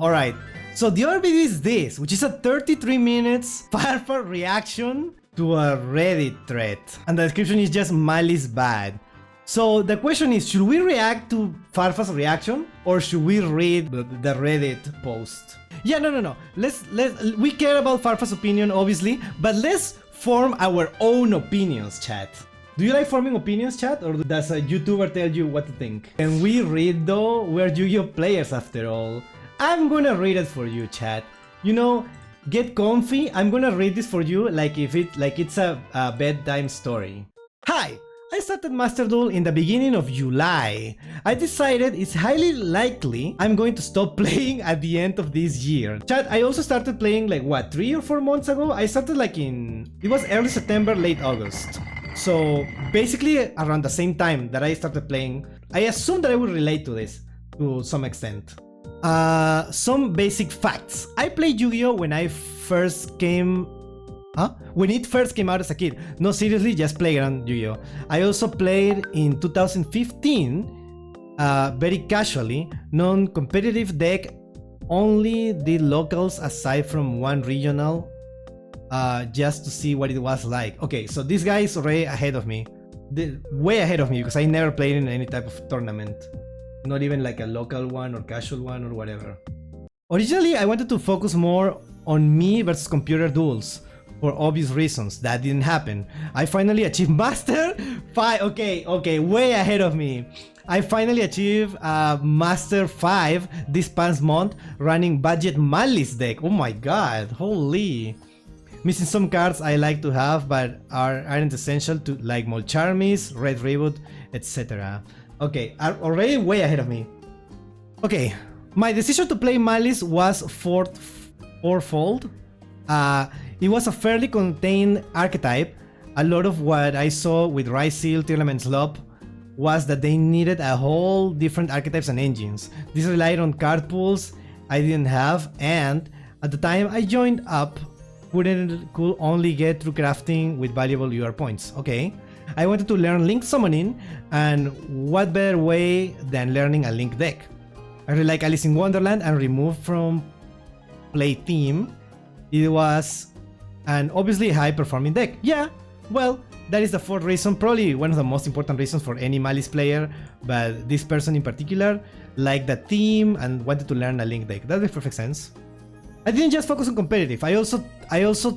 Alright, so the other video is this, which is a 33 minutes Farfar reaction to a Reddit thread. And the description is just maliss bad. So the question is, should we react to Farfar's reaction or should we read the Reddit post? Yeah, no. We care about Farfar's opinion, obviously, but let's form our own opinions, chat. Do you like forming opinions, chat, or does a YouTuber tell you what to think? Can we read though? We're Yu-Gi-Oh players after all. I'm gonna read it for you, chat. You know, get comfy. I'm gonna read this for you like it's a bedtime story. Hi! I started Master Duel in the beginning of July. I decided it's highly likely I'm going to stop playing at the end of this year. Chat, I also started playing like what, 3 or 4 months ago? I started like it was early September, late August. So basically around the same time that I started playing, I assume that I would relate to this to some extent. Some basic facts. I played Yu-Gi-Oh when it first came out as a kid. No, seriously, just playground Yu-Gi-Oh. I also played in 2015, very casually, non-competitive deck, only did locals aside from one regional, just to see what it was like. Okay, so this guy is already ahead of me, way ahead of me, because I never played in any type of tournament. Not even like a local one or casual one or whatever. Originally, I wanted to focus more on me versus computer duels. For obvious reasons, that didn't happen. I finally achieved Master 5. Okay, way ahead of me. I finally achieved Master 5 this past month running budget maliss deck. Oh my god, holy. Missing some cards I like to have but aren't essential to, like Molcharmis, Red Reboot, etc. Okay, are already way ahead of me. Okay, my decision to play maliss was fourfold. It was a fairly contained archetype. A lot of what I saw with Rise Seal, Tearlament Slop was that they needed a whole different archetypes and engines. This relied on card pools I didn't have, and at the time I joined up, could only get through crafting with valuable UR points. Okay, I wanted to learn Link Summoning, and what better way than learning a Link deck. I really like Alice in Wonderland and removed from play theme. It was an obviously high performing deck. Yeah, well, that is the fourth reason, probably one of the most important reasons for any maliss player, but this person in particular liked the theme and wanted to learn a Link deck. That makes perfect sense. I didn't just focus on competitive, I also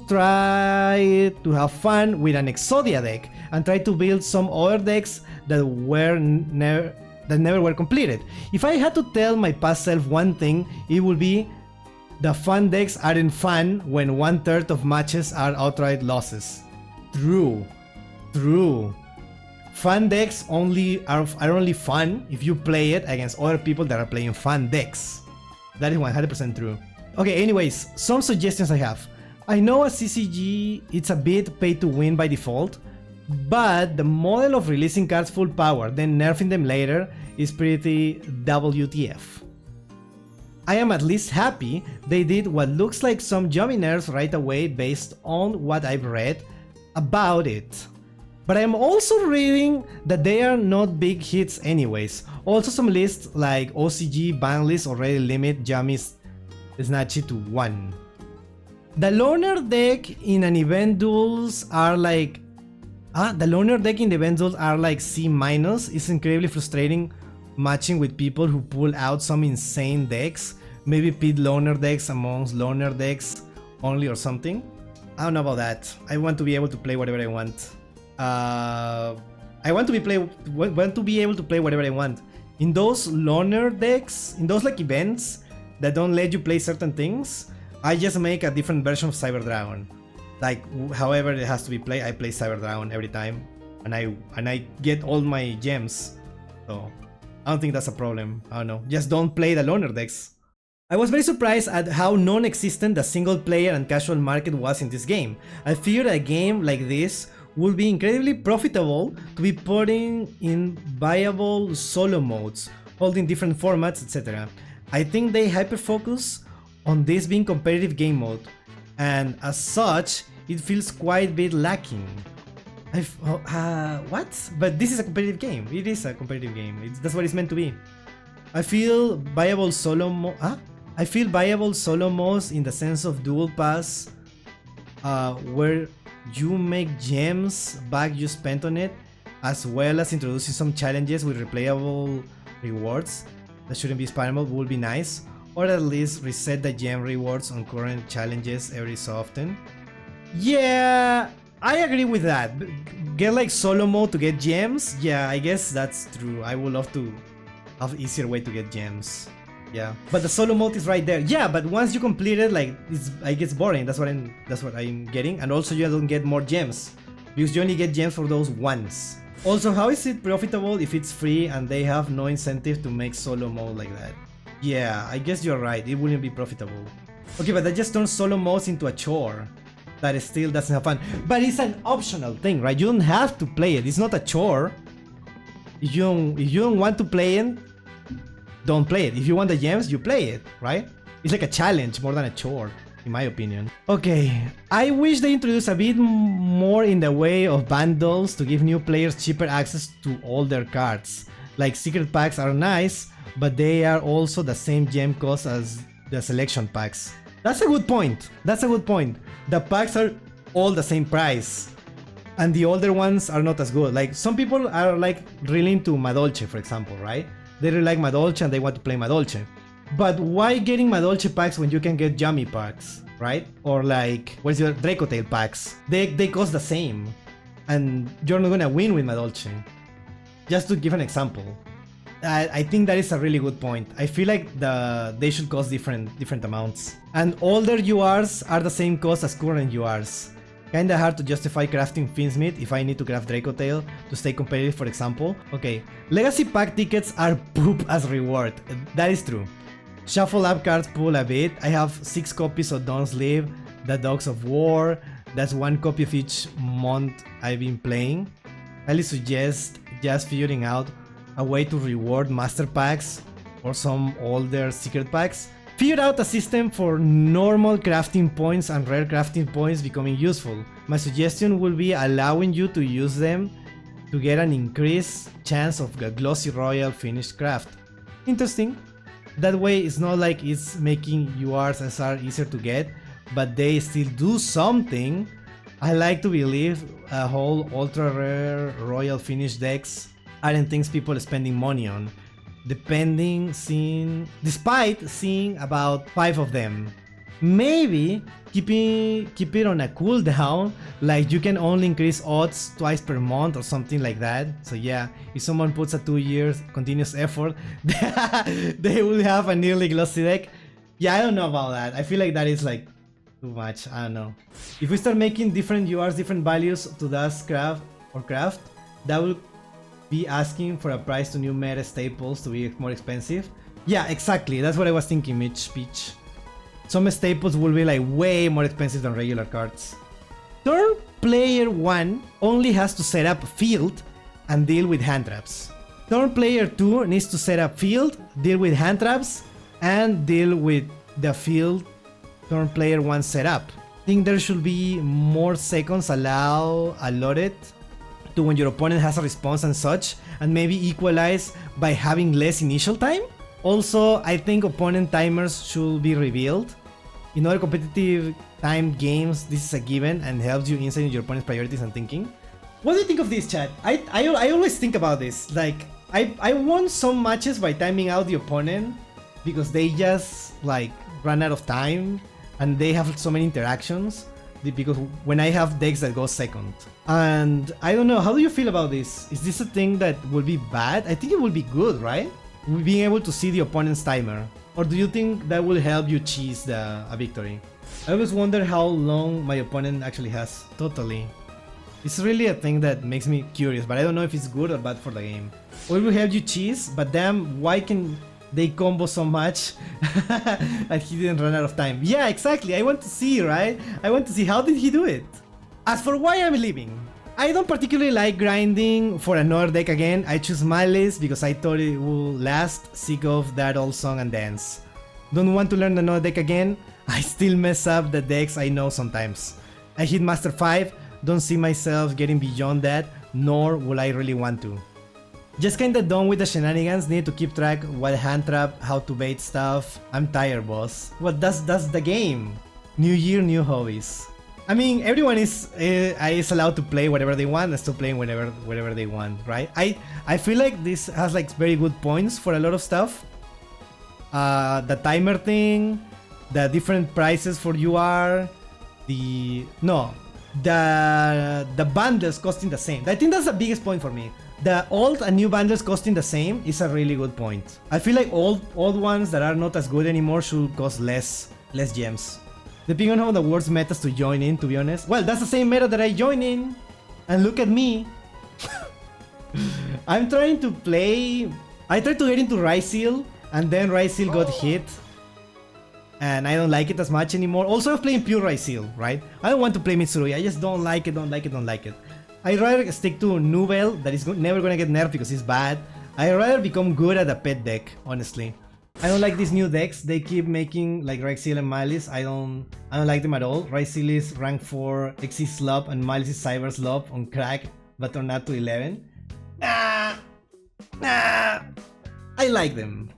tried to have fun with an Exodia deck and tried to build some other decks that never were completed. If I had to tell my past self one thing, it would be the fun decks aren't fun when 1/3 of matches are outright losses. True. Fun decks are only fun if you play it against other people that are playing fun decks. That is 100% true. Okay, anyways, some suggestions I have. I know a CCG it's a bit pay to win by default, but the model of releasing cards full power then nerfing them later is pretty WTF. I am at least happy they did what looks like some yummy nerfs right away based on what I've read about it. But I am also reading that they are not big hits anyways. Also some lists like OCG ban lists already limit Yami's Snatchy to 1. The loner deck in an event duels are like C-. It's incredibly frustrating matching with people who pull out some insane decks, maybe pit loner decks amongst loner decks only or something. I don't know about that. I want to be able to play whatever I want. I want to be able to play whatever I want. In those loner decks, in those like events that don't let you play certain things, I just make a different version of Cyber Dragon. Like however it has to be played, I play Cyber Dragon every time, and I get all my gems. So I don't think that's a problem. I don't know. Just don't play the loner decks. I was very surprised at how non-existent the single player and casual market was in this game. I figured a game like this would be incredibly profitable to be putting in viable solo modes, holding different formats, etc. I think they hyper-focus on this being competitive game mode, and as such, it feels quite a bit lacking. What? But this is a competitive game. It is a competitive game. That's what it's meant to be. I feel viable solo mode. I feel viable solo modes in the sense of dual pass, where you make gems back you spent on it, as well as introducing some challenges with replayable rewards. That shouldn't be spammable, would be nice. Or at least reset the gem rewards on current challenges every so often. Yeah, I agree with that. Get like solo mode to get gems. Yeah, I guess that's true. I would love to have easier way to get gems. Yeah, but the solo mode is right there. Yeah, but once you complete it, like it gets boring. That's what I'm getting. And also you don't get more gems because you only get gems for those once. Also, how is it profitable if it's free and they have no incentive to make solo mode like that? Yeah, I guess you're right. It wouldn't be profitable. Okay, but that just turns solo modes into a chore that still doesn't have fun. But it's an optional thing, right? You don't have to play it. It's not a chore. If you don't want to play it, don't play it. If you want the gems, you play it, right? It's like a challenge more than a chore, in my opinion. Okay, I wish they introduced a bit more in the way of bundles to give new players cheaper access to all their cards. Like secret packs are nice, but they are also the same gem cost as the selection packs. That's a good point. That's a good point. The packs are all the same price, and the older ones are not as good. Like some people are like really into Madolche, for example, right? They really like Madolche and they want to play Madolche. But why getting Madolche packs when you can get Yummy packs, right? Or like, what's your Draco Tail packs? They cost the same, and you're not gonna win with Madolche. Just to give an example. I think that is a really good point. I feel like they should cost different amounts. And older URs are the same cost as current URs. Kinda hard to justify crafting Finsmith if I need to craft Draco Tail to stay competitive, for example. Okay, Legacy pack tickets are poop as reward. That is true. Shuffle up cards pull a bit. I have 6 copies of Dawn's Sleep, the Dogs of War. That's 1 copy of each month I've been playing. I highly suggest just figuring out a way to reward master packs or some older secret packs. Figure out a system for normal crafting points and rare crafting points becoming useful. My suggestion will be allowing you to use them to get an increased chance of a glossy royal finished craft. Interesting. That way it's not like it's making URs SR easier to get, but they still do something. I like to believe a whole ultra rare royal finish decks aren't things people are spending money on, despite seeing about 5 of them. Maybe keep it on a cooldown, like you can only increase odds twice per month or something like that. So yeah, if someone puts a 2 years continuous effort, they will have a nearly glossy deck. Yeah, I don't know about that. I feel like that is like too much. I don't know. If we start making different URs, different values to that craft, that will be asking for a price to new meta staples to be more expensive. Yeah, exactly. That's what I was thinking, Mitch Peach. Some staples will be like way more expensive than regular cards. Turn player 1 only has to set up field and deal with hand traps. Turn player 2 needs to set up field, deal with hand traps, and deal with the field turn player 1 setup. I think there should be more seconds allotted to when your opponent has a response and such, and maybe equalize by having less initial time. Also, I think opponent timers should be revealed. In other competitive timed games, this is a given and helps you insight into your opponent's priorities and thinking. What do you think of this, chat? I always think about this. Like, I won some matches by timing out the opponent because they just like run out of time and they have so many interactions. Because when I have decks that go second, and I don't know, how do you feel about this? Is this a thing that will be bad? I think it will be good, right? Being able to see the opponent's timer, or do you think that will help you cheese a victory? I always wonder how long my opponent actually has. Totally, it's really a thing that makes me curious, but I don't know if it's good or bad for the game. Or it will help you cheese, but damn, why can they combo so much that he didn't run out of time? Yeah, exactly. I want to see, right? I want to see how did he do it. As for why I'm leaving, I don't particularly like grinding for another deck again. I choose Maliss because I thought it will last. Sick of that old song and dance. Don't want to learn another deck again. I still mess up the decks I know sometimes. I hit Master 5. Don't see myself getting beyond that, nor will I really want to. Just kinda done with the shenanigans, need to keep track what hand trap, how to bait stuff. I'm tired, boss. Well, that's the game. New year, new hobbies. I mean, everyone is allowed to play whatever they want and still playing whatever they want, right? I feel like this has like very good points for a lot of stuff. The timer thing, the different prices for UR, the bundles costing the same. I think that's the biggest point for me. The old and new bundles costing the same is a really good point. I feel like old ones that are not as good anymore should cost less gems. Depending on how the worst metas to join in, to be honest. Well, that's the same meta that I join in. And look at me. I'm trying to play... I tried to get into Ryseal, and then Ryseal got hit. And I don't like it as much anymore. Also, I'm playing pure Ryseal, right? I don't want to play Mitsurui. I just don't like it. I'd rather stick to Duel that is never gonna get nerfed because it's bad. I'd rather become good at a pet deck, honestly. I don't like these new decks. They keep making like Ryseal and Maliss. I don't like them at all. Ryseal is rank 4 XC Slop and Maliss is Cyber Slop on crack, but on not to 11. Nah. I like them.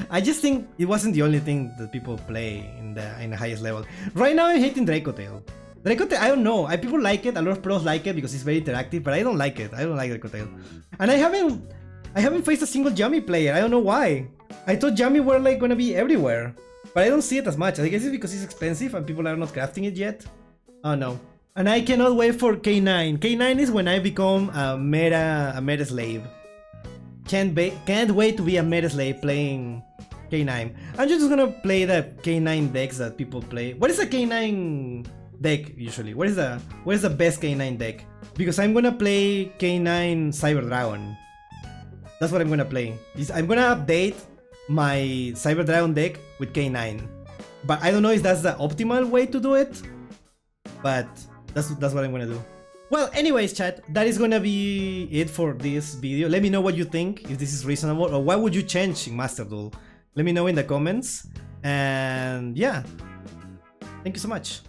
I just think it wasn't the only thing that people play in the highest level. Right now I'm hating Dracotail. Dracotail, I don't know. People like it. A lot of pros like it because it's very interactive, but I don't like it. I don't like Dracotail. And I haven't faced a single Yummy player. I don't know why. I thought Yummy were like gonna be everywhere, but I don't see it as much. I guess it's because it's expensive and people are not crafting it yet. Oh no. And I cannot wait for K9. K9 is when I become a meta slave. Can't wait to be a meta slave playing K9. I'm just gonna play the K9 decks that people play. What is a K9 deck usually? What is the best K9 deck? Because I'm gonna play K9 Cyber Dragon. That's what I'm gonna play. I'm gonna update my Cyber Dragon deck with K9. But I don't know if that's the optimal way to do it. But that's what I'm gonna do. Well, anyways, chat, that is gonna be it for this video. Let me know what you think, if this is reasonable, or what would you change in Master Duel. Let me know in the comments. And yeah, thank you so much.